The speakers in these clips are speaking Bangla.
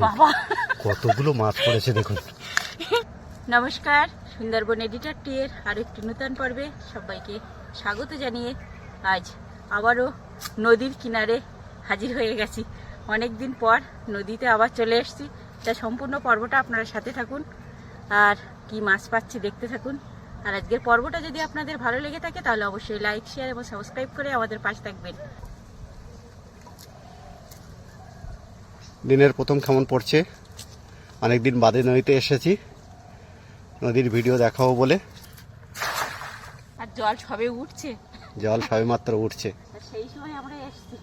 বাবা কতগুলো মাছ পড়েছে দেখুন। নমস্কার, সুন্দরবন এডিটর টির আরেকটি নতুন পর্বে সবাইকে স্বাগত জানিয়ে আজ আবারও নদীর কিনারে হাজির হয়ে গেছি। অনেক দিন পর নদীতে আবার চলে এসেছি। তা সম্পূর্ণ পর্বটা আপনারা সাথে থাকুন আর কি মাছ পাচ্ছি দেখতে থাকুন। আর আজকের পর্বটা যদি আপনাদের ভালো লেগে থাকে তাহলে অবশ্যই লাইক, শেয়ার এবং সাবস্ক্রাইব করে আমাদের পাশে থাকবেন। দিনের প্রথম কেমন পড়ছে, অনেকদিন বাদে নদীতে এসেছি, নদীর ভিডিও দেখাবো বলে। আর জল সবে উঠছে, জল সবে মাত্র উঠছে। সেই সময় আমরা এসেছি।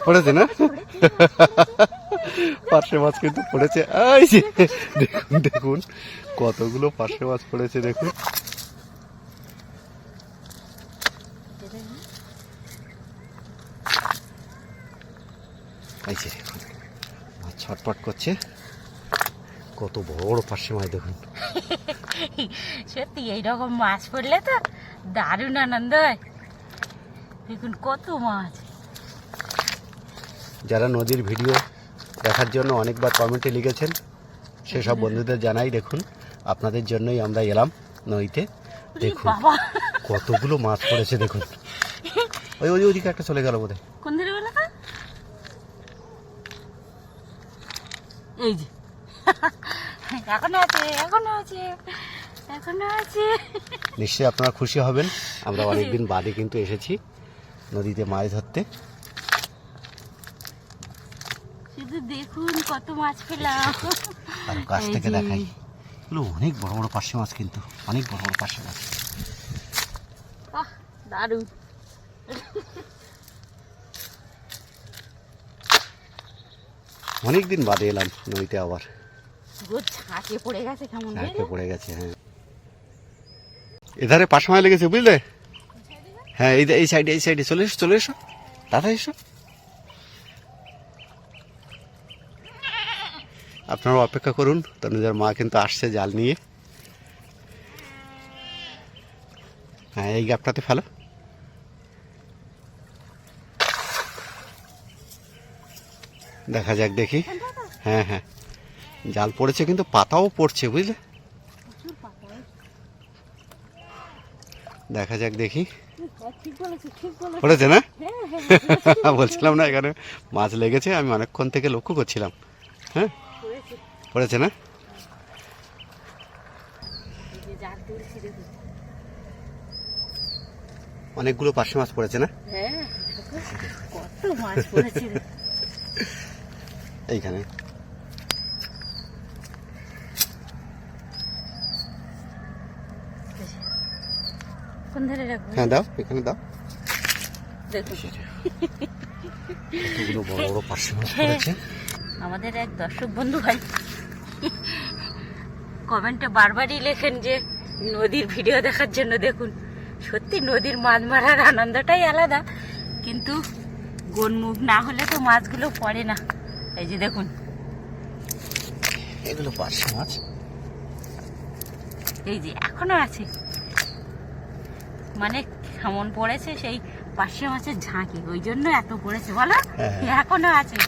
পড়েছে না? পার্শে মাছ কিন্তু পড়েছে। এই যে দেখুন দেখুন কতগুলো পার্শে মাছ পড়েছে দেখুন। এই যে দেখুন মাছ ছটপট করছে, কত বড় পার্শে মাছ দেখুন। সত্যি এইরকম মাছ পড়লে তো দারুণ আনন্দ হয়। দেখুন কত মাছ। যারা নদীর ভিডিও দেখার জন্য অনেকবার কমেন্টে লিখেছেন সেসব বন্ধুদের জানাই, দেখুন আপনাদের জন্যই আমরা এলাম নদীতে। দেখুন কতগুলো মাছ পড়েছে দেখুন। ওই ওই ওদিকে একটা চলে গেল বোধহয়। কোন ধারে বলো তো? এই যে এখনো আছে, এখনো আছে, এখনো আছে। নিশ্চয়ই আপনারা খুশি হবেন, আমরা অনেকদিন বাদে কিন্তু এসেছি নদীতে মাছ ধরতে। শুধু দেখুন কত মাছ পেলাম। আর কাছ থেকে দেখাই, এগুলো অনেক বড় বড় পার্শে মাছ, কিন্তু অনেক বড় বড় পার্শে মাছ। দারুণ। অনেকদিন বাদে এলাম নদীতে আবার। ছাঁকে পড়ে গেছে কেমন, ছাঁকে পড়ে গেছে। হ্যাঁ, এধারে পার্শে মাছ লেগেছে বুঝলে। হ্যাঁ এই সাইডে, এই সাইডে চলে এসো, চলে এসো দাদা, এসো। আপনারা অপেক্ষা করুন, তনুজার মা কিন্তু আসছে জাল নিয়ে। হ্যাঁ এই গ্যাপটাতে ফেলো। দেখা যাক দেখি। হ্যাঁ হ্যাঁ জাল পড়েছে, কিন্তু পাতাও পড়ছে বুঝলে। দেখা যাক দেখি। পড়েছে না? বলছিলাম না এখানে মাছ লেগেছে, আমি অনেকক্ষণ থেকে লক্ষ্য করছিলাম। হ্যাঁ পড়েছে না? অনেকগুলো পার্শে মাছ পড়েছে না? কত মাছ পড়েছে এইখানে। কোন ধারে রাখবো? হ্যাঁ দাও, এখানে দাও। দেখুন কতগুলো বড় বড় পার্শে মাছ পড়েছে। আমাদের এক দর্শক বন্ধু ভাই কমেন্টে বারবারই লেখেন যে নদীর ভিডিও দেখার জন্য। দেখুন সত্যি নদীর মাছ মারার আনন্দটাই আলাদা, কিন্তু গোনমুখ না হলে তো মাছগুলো পড়ে না। এই যে দেখুন এগুলো পার্শে মাছ। এই যে এখনো আছে, মানে কেমন পড়েছে সেই পার্শে মাছের ঝাঁকি, ওই জন্য এত পড়েছে বলো। এখনো আছে,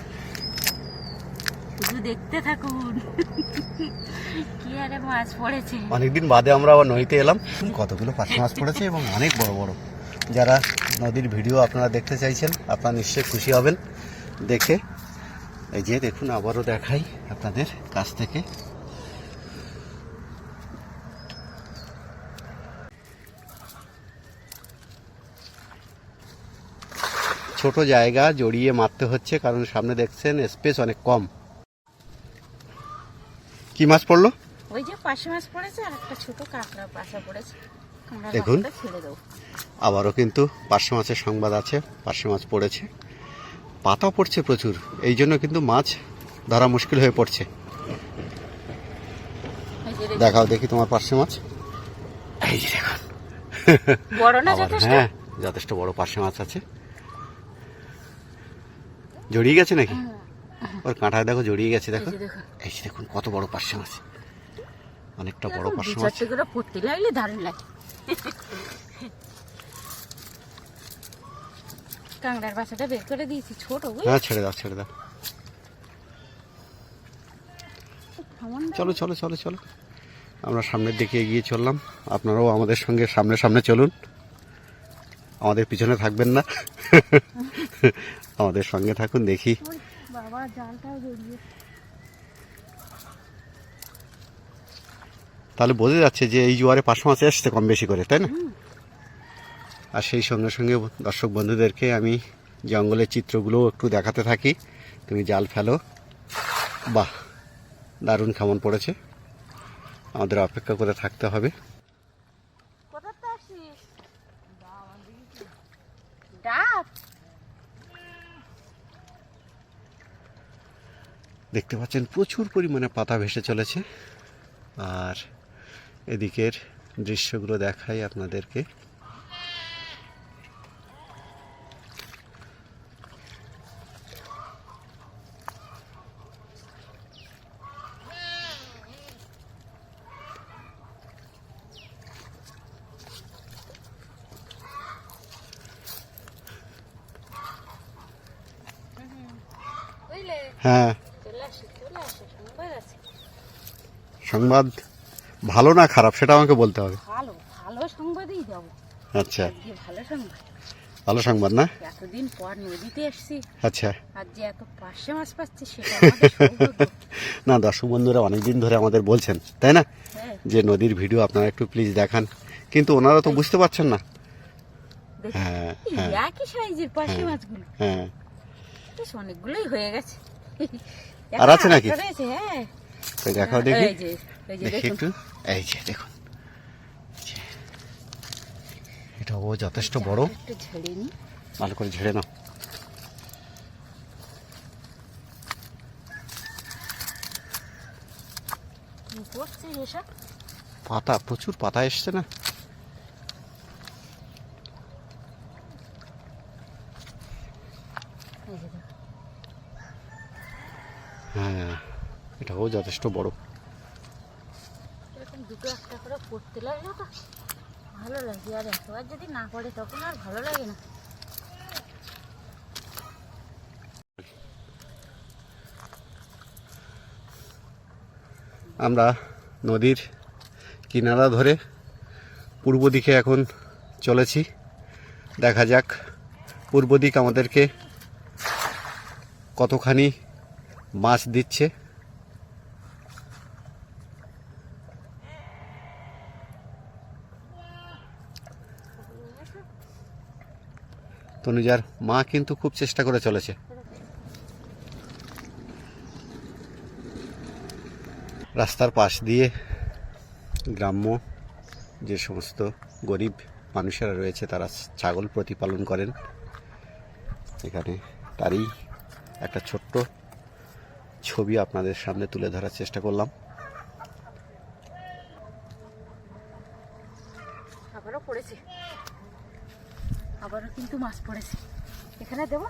শুধু দেখতে থাকুন কি আরে মাছ পড়েছে। অনেকদিন বাদে আমরা আবার নদীতে এলাম, কতগুলো পার্শে মাছ পড়েছে এবং অনেক বড় বড়। যারা নদীর ভিডিও আপনারা দেখতে চাইছেন আপনারা নিশ্চয়ই খুশি হবেন দেখে। এই যে দেখুন আবারও দেখাই আপনাদের কাছ থেকে। ছোট জায়গা জড়িয়ে মারতে হচ্ছে, কারণ সামনে দেখছেন স্পেস অনেক কম। কি মাছ পড়লো? ওই যে পার্শে মাছ পড়েছে আর একটা ছোট কাঁকড়া পাশা পড়েছে। দেখুন আবারও কিন্তু পার্শে মাছের সংবাদ আছে, পার্শে মাছ পড়েছে, পাতা পড়ছে প্রচুর, এই জন্য কিন্তু মাছ ধরা মুশকিল হয়ে পড়ছে। দেখাও দেখি তোমার পার্শে মাছ। এই যে দেখুন বড় না যথেষ্ট? হ্যাঁ যথেষ্ট বড় পার্শে মাছ আছে। জড়িয়ে গেছে নাকি? ওর কাঁটায় দেখো জড়িয়ে গেছে, দেখো। এই যে দেখুন কত বড় পার্শে মাছ। অনেকটা বড় এরকম পার্শে দু মাছ। চারটে করে পড়তে লাগলে দারুণ লাগে। কাঁকড়ার বাচ্চাটা বের করে দিয়েছি, ছোট বুঝলি? হ্যাঁ ছেড়ে দাও ছেড়ে দাও। সামান্য- চলো চলো চলো চলো, আমরা সামনের দিকে এগিয়ে চললাম, আপনারাও আমাদের সঙ্গে সামনে সামনে চলুন, আমাদের পিছনে থাকবেন না। আমাদের সঙ্গে থাকুন, দেখি। ওই বাবা, জালটাও জড়িয়ে। তাহলে বোঝা যাচ্ছে যে এই জোয়ারে পার্শে মাছ এসছে কম বেশি করে, তাই না? আর সেই সঙ্গে সঙ্গে দর্শক বন্ধুদেরকে আমি জঙ্গলের চিত্রগুলো একটু দেখাতে থাকি। তুমি জাল ফেলো, বাহ দারুণ কেমন পড়েছে, আমাদের অপেক্ষা করে থাকতে হবে। কোথাতে আসছিস? ডাব। দেখতে পাচ্ছেন প্রচুর পরিমাণে পাতা ভেসে চলেছে। আর এদিকের দৃশ্যগুলো দেখাই আপনাদেরকে। বুঝলে? হ্যাঁ, চলে আসে, সংবাদ আছে। সংবাদ ভালো না খারাপ সেটা আমাকে বলতে হবে। ভালো, ভালো সংবাদই দেবো। আচ্ছা, আজকে ভালো সংবাদ। ভালো সংবাদ না? এতদিন পর নদীতে এসছি, আচ্ছা, আর যে এত পার্শে মাছ পাচ্ছি সেটা আমাদের সৌভাগ্য। না দর্শক বন্ধুরা অনেকদিন ধরে আমাদের বলছেন, তাই না, হ্যাঁ, যে নদীর ভিডিও আপনারা একটু প্লিজ দেখান, কিন্তু ওনারা তো বুঝতে পারছেন না। দেখি, হ্যাঁ এই হ্যাঁ একই সাইজের পার্শে হ্যাঁ। মাছগুলো হ্যাঁ, বেশ অনেকগুলোই হয়ে গেছে। আর আছে নাকি? একটা রয়েছে, হ্যাঁ। তো দেখাও দেখি, এই যে দেখি দেখুন, একটু, এই যে দেখুন, এটা ও যথেষ্ট বড়, একটু ঝেড়ে নি। ভালো করে ঝেড়ে নাও। পড়ছে এসব। পাতা প্রচুর পাতা এসছে না? এই যে দেখুন, হ্যাঁ, এটাও যথেষ্ট বড়। এরকম দুটো একটা করে পড়তে লাগলো তো ভালো লাগে, আর একবার যদি না পড়ে তখন আর ভালো লাগে না। আমরা নদীর কিনারা ধরে পূর্ব দিকে এখন চলেছি, দেখা যাক পূর্ব দিক আমাদেরকে কতখানি মাছ দিচ্ছে। তনুজার মা কিন্তু খুব চেষ্টা করে চলেছে। রাস্তার পাশ দিয়ে গ্রাম্য যে সমস্ত গরিব মানুষেরা রয়েছে তারা ছাগল প্রতিপালন করেন, এখানে তারই একটা ছোট্ট ছবি আপনাদের সামনে তুলে ধরার চেষ্টা করলাম। আবারও পড়েছে, আবারও কিন্তু মাছ পড়েছে। এখানে দেবো,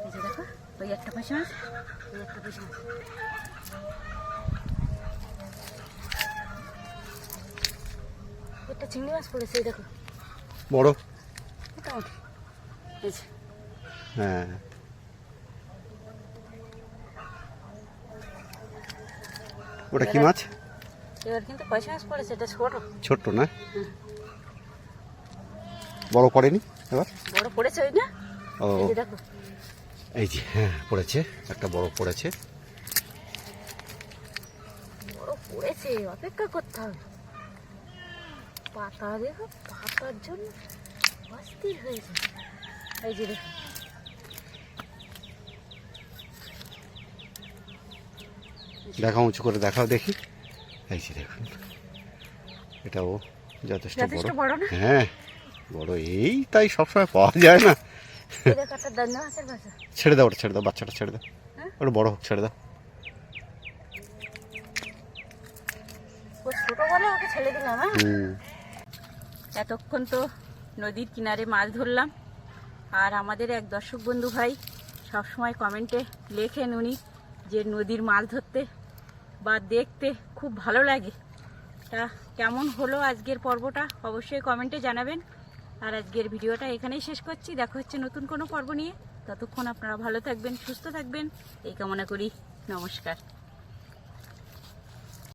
এই যে দেখো, ওই একটা পাশে মাছ, ওই একটা পাশে মাছ। একটা চিংড়ি মাছ পড়েছে, এই দেখো, বড়, মোটামুটি। এই যে, হ্যাঁ, ওটা কি মাছ? এবার কিন্তু পয়সা মাছ পড়েছে, এটা ছোট। ছোট্ট না, বড় পড়েনি এবার? বড় পড়েছে ওই না, ও এই যে দেখো, এই যে, হ্যাঁ পড়েছে, একটা বড় পড়েছে। বড় পড়েছে, অপেক্ষা করতে হবে। পাতা দেখো, পাতার জন্য অস্থির হয়েছে। এই যে দেখো, দেখাও, উঁচু করে দেখাও দেখি। এই যে দেখুন, এটাও যথেষ্ট যথেষ্ট বড়। বড় না? হ্যাঁ বড়, এই তাই সবসময় পাওয়া যায় না। এই দেখো একটা দন্ড মাছের বাচ্চা। ছেড়ে দাও ওটা, ছেড়ে দাও, বাচ্চাটা ছেড়ে দাও, হ্যাঁ? ওটা বড় হোক, ছেড়ে দাও। ও ছোট বলে ওকে ছেড়ে দিলাম। হ্যাঁ, হুম, এতক্ষণ তো নদীর কিনারে মাছ ধরলাম, আর আমাদের এক দর্শক বন্ধু ভাই সবসময় কমেন্টে লেখেন, উনি যে নদীর মাছ ধরতে বা দেখতে খুব ভালো লাগে। তা কেমন হলো আজকের পর্বটা অবশ্যই কমেন্টে জানাবেন। আর আজকের ভিডিওটা এখানেই শেষ করছি। দেখা হচ্ছে নতুন কোনো পর্ব নিয়ে। ততক্ষণ আপনারা ভালো থাকবেন, সুস্থ থাকবেন এই কামনা করি। নমস্কার।